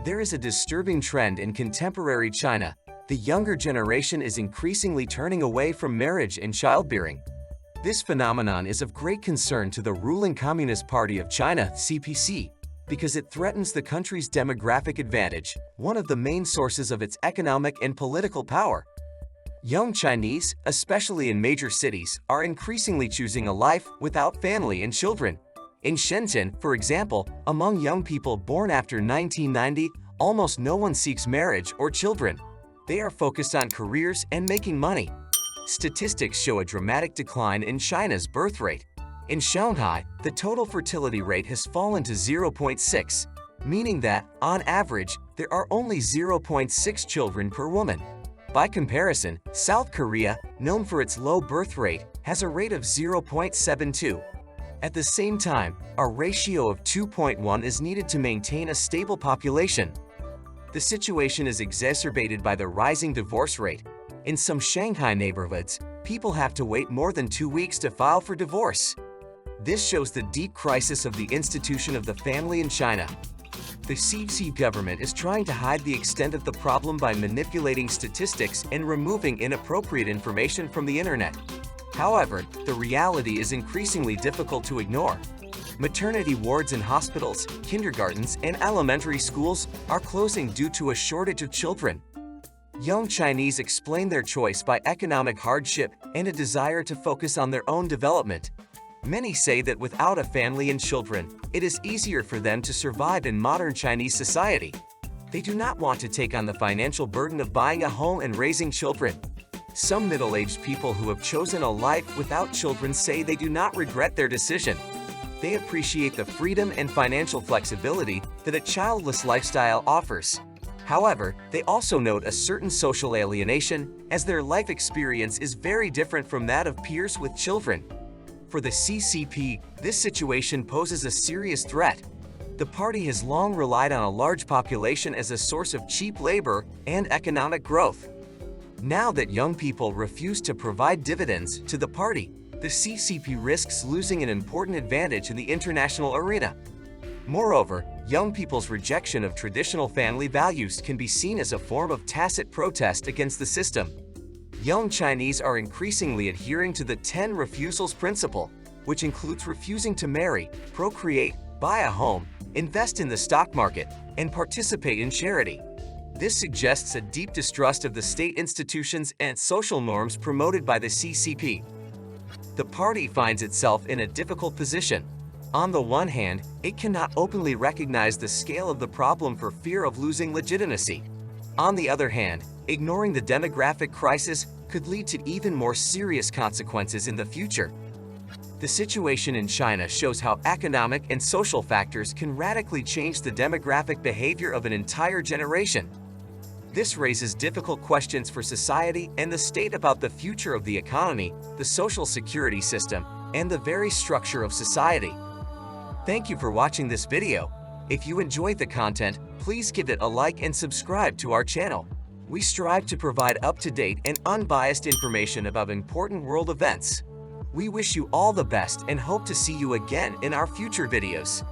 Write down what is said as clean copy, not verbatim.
There is a disturbing trend in contemporary China. The younger generation is increasingly turning away from marriage and childbearing. This phenomenon is of great concern to the ruling Communist Party of China, CPC, because it threatens the country's demographic advantage, one of the main sources of its economic and political power. Young Chinese, especially in major cities, are increasingly choosing a life without family and children. In Shenzhen, for example, among young people born after 1990, almost no one seeks marriage or children. They are focused on careers and making money. Statistics show a dramatic decline in China's birth rate. In Shanghai, the total fertility rate has fallen to 0.6, meaning that, on average, there are only 0.6 children per woman. By comparison, South Korea, known for its low birth rate, has a rate of 0.72. At the same time, a ratio of 2.1 is needed to maintain a stable population. The situation is exacerbated by the rising divorce rate. In some Shanghai neighborhoods, people have to wait more than 2 weeks to file for divorce. This shows the deep crisis of the institution of the family in China. The CPC government is trying to hide the extent of the problem by manipulating statistics and removing inappropriate information from the internet. However, the reality is increasingly difficult to ignore. Maternity wards in hospitals, kindergartens, and elementary schools are closing due to a shortage of children. Young Chinese explain their choice by economic hardship and a desire to focus on their own development. Many say that without a family and children, it is easier for them to survive in modern Chinese society. They do not want to take on the financial burden of buying a home and raising children. Some middle-aged people who have chosen a life without children say they do not regret their decision. They appreciate the freedom and financial flexibility that a childless lifestyle offers. However, they also note a certain social alienation, as their life experience is very different from that of peers with children. For the CCP, this situation poses a serious threat. The party has long relied on a large population as a source of cheap labor and economic growth. Now that young people refuse to provide dividends to the party, the CCP risks losing an important advantage in the international arena. Moreover, young people's rejection of traditional family values can be seen as a form of tacit protest against the system. Young Chinese are increasingly adhering to the 10 refusals principle, which includes refusing to marry, procreate, buy a home, invest in the stock market, and participate in charity. This suggests a deep distrust of the state institutions and social norms promoted by the CCP. The party finds itself in a difficult position. On the one hand, it cannot openly recognize the scale of the problem for fear of losing legitimacy. On the other hand, ignoring the demographic crisis could lead to even more serious consequences in the future. The situation in China shows how economic and social factors can radically change the demographic behavior of an entire generation. This raises difficult questions for society and the state about the future of the economy, the social security system, and the very structure of society. Thank you for watching this video. If you enjoyed the content, please give it a like and subscribe to our channel. We strive to provide up-to-date and unbiased information about important world events. We wish you all the best and hope to see you again in our future videos.